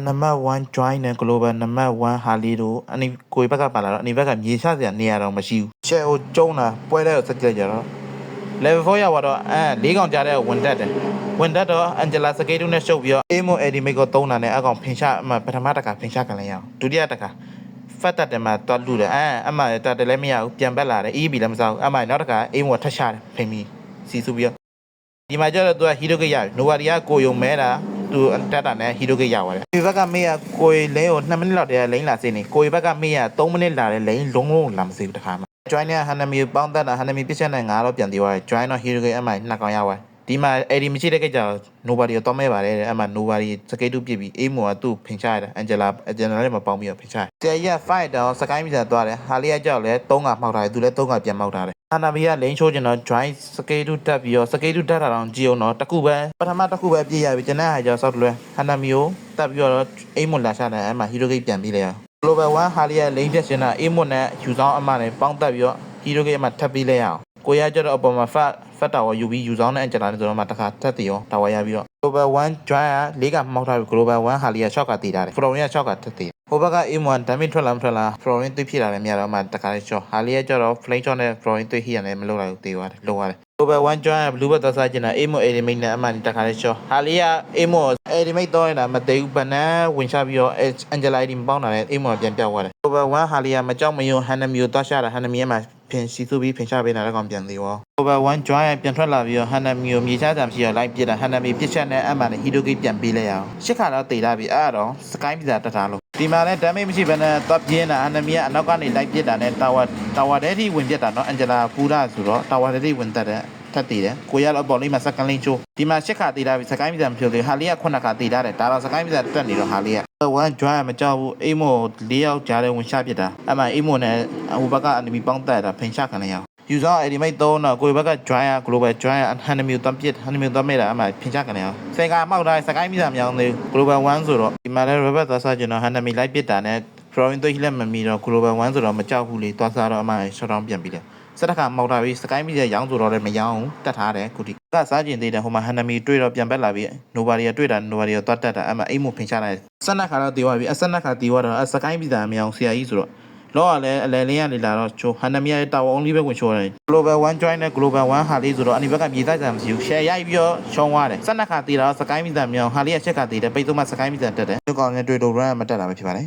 number 1 join နဲ့ global number 1 ဟာလီတို့အနိကိုဘက်ကပါလာတော့အနိဘက်ကမြေချစရာနေရာတော့မရှိဘူးချဲကိုကျုံးတာပွဲတဲ့ကိုစက်ကြကြတော့ level 4ရောက်တော့၄កောင်ကြားတဲ့ဝင်တက်တယ်ဝင်တက်တော့ Angela Skate နဲ့ရှုပ်ပြီးတော့ Amo Edimate ကိုသုံးတာနဲ့အကောင်ဖင်ရှာပထမတစ်ခါဖင်ရှာကန်လိုက်ရအောင်ဒုတိယတစ်ခါဖတ်တက်တယ်မှာတွားလူတယ်အမတက်တယ်လည်းမရဘူးပြန်ပက်လာတယ် EB လည်းမစားဘူးအမနောက်တစ်ခါ Amo ထက်ရှာတယ်ဖင်ပြီးစီစုပြီးတော့ဒီမှာကျတော့သူက hero ကရပြီ Nobody ကကိုယုံမဲတာသူတက်တာနဲ့ hero ကရသွားတယ်ဒီဘက်ကမေးရကိုလင်းကို2မိနစ်လောက်တည်းလိမ့်လာစေနေကိုဘက်ကမေးရ3မိနစ်လာတယ်လိမ့်လုံးလုံးလာမစေဘူးတစ်ခါမှ join နဲ့ Hanami ပေါင်းတက်တာ Hanami ပြစ်ချက်နဲ့9တော့ပြန်သေးသွားတယ် join တော့ hero ကအမ2កောင်ရသွားဒီမှာအဲ့ဒီမရှိတဲ့ကိစ္စ nobody တော့မဲပါတယ်တဲ့အမ nobody စကေးတူပြစ်ပြီး Amo ကသူ့ဖင်ချရတယ် Angela လည်းမပေါင်းပြီးတော့ဖင်ချတယ်ဆယ်ရက် fight တော့စကိုင်းမိစားသွားတယ်ဟာလီကကြောက်လဲ3ကမှောက်ထားတယ်သူလည်း3ကပြန်မှောက်ထားတယ် Hanami ကလိန်ချိုးကျင်တော့ join စကေးတူတက်ပြီးတော့စကေးတူတက်တာတော့ကြည့်အောင်တော့တခုပဲပထမတခုပဲပြည့်ရပြီကျွန်တော်ဟာကြောက်ဆောက်လွယ် Hanami ကိုတက်ပြီးတော့ Amo လာချတယ်အမ hero gate ပြန်ပြီးလဲ global 1ဟာလီကလိန်တက်ရှင်တာ Amo နဲ့ယူဆောင်အမနဲ့ပေါင်းတက်ပြီးတော့ hero gate အမထပ်ပြီးလဲရအောင်ကိုရကြတော့အပေါ်မှာဖတ်တာဝယူပြီးယူဆောင်တဲ့အန်ဂျလာနဲ့ဆိုတော့မှတစ်ခါတက်တည်ရောတာဝရပြီးတော့ global 1 join က၄ကမှောက်ထားပြီး global 1ဟာလီက6ကတည်ထားတယ် florin က6ကတက်တည်ဟိုဘက်က Amo damage ထွက်လာမထွက်လာ florin တွေးဖြစ်လာတယ်မြတော့မှတစ်ခါလေး shot ဟာလီကကြတော့ flame shot နဲ့ florin တွေးဟိရတယ်မလုပ်လိုက်ဘူးတေးသွားတယ်လိုရတယ် global 1 join က blue ဘက်သွားစားကျင်တာ Amo edimate နဲ့အမှန်တစ်ခါလေး shot ဟာလီက Amo edimate တော့နေတာမသိဘူးဘနန်းဝင်ချပြီးတော့ angela id ပေါင်းတာနဲ့ Amo ပြန်ပြောက်သွားတယ် global 1ဟာလီကမကြောက်မယုံ Hanami ကိုသွားရှာတာ Hanami မှာဖင်စီစုပြီးဖင်ရှာပေးတာလည်းကောင်ပြန်သေးရော global 1 join ပြန်ထွက်လာပြီးတော့ Hanami ကိုမြေချကြမရှိတော့ line ပြစ်တာ Hanami ပြစ်ချက်နဲ့အမှန်နဲ့ hero gate ပြန်ပေးလိုက်ရအောင်ရှစ်ခါတော့တေးလာပြီအဲ့တော့ sky ပြတာတက်တာလို့ဒီမှာလည်း damage မရှိဘဲနဲ့သွားပြင်းတာ Hanami ကအနောက်ကနေ line ပြစ်တာနဲ့ tower ထဲထိဝင်ပြစ်တာเนาะ Angela ပူတာဆိုတော့ tower ထဲထိဝင်တက်တယ်ထပ်တည်တယ်ကိုရတော့အပေါ်လေးမှာ second lane ချိုးဒီမှာရှစ်ခါတေးလာပြီ sky ပြတာမဖြစ်သေးဟာလီက9ခါတေးလာတယ်ဒါတော့ sky ပြတာတက်နေတော့ဟာလီက1 join မကြောက်ဘူး Amo 4ယောက်ကြားထဲဝင်ချပြစ်တာအဲ့မှာ Amo နဲ့ဟိုဘက်က enemy ပေါင်းတက်တာဖင်ချခံရအောင်ယူဆောင်အဲ့ဒီမိတ်3တော့ကိုဘက်က join က global join က Hanami ကိုတမ်းပြစ် Hanami ကိုတမ်းမဲ့တာအမှဖင်ချခံရအောင်စေကမောက်တိုင်း sky ပြတာမရောင်းသေးဘူး global 1ဆိုတော့ဒီမှာလည်း Robert သွားစားကျင်တော့ Hanami လိုက်ပြစ်တာနဲ့ Florin တွေးလက်မမီတော့ global 1ဆိုတော့မကြောက်ဘူးလေသွားစားတော့အမှ shot down ပြန်ပြီးတယ်စက်တခါမောက်တာပြီး sky ပြရောင်းဆိုတော့လည်းမရောင်းတက်ထားတယ်ခုဒီကစားကျင်သေးတယ်ဟိုမှာ Hanami တွေ့တော့ပြန်ပက်လာပြီး nobody တွေ့တာ nobody သွားတက်တာအမှအိမ်မဖင်ချလိုက်စက်နက်ခါတော့တေးသွားပြီအစက်နက်ခါတေးသွားတော့ sky ပြတာမရောင်းဆရာကြီးဆိုတော့လောကလည်းအလဲလင်းရနေလာတော့ချို Hanami ရဲ့တာဝန် only ပဲဝင်ချိုးတယ် global 1 join နဲ့ global 1ဟာလေးဆိုတော့အနိဘက်ကမြေတိုက်ကြမရှိဘူး share ရိုက်ပြီးတော့ရှုံးသွားတယ်စက်နက်ခါတေးတော့ sky ပြတာမရောင်းဟာလေးရဲ့ချက်ကတေးတယ်ပိတ်သုံးမှ sky ပြတာတက်တယ်ဒီကောင်နဲ့တွေ့တော့ run မတက်တာပဲဖြစ်ပါတယ်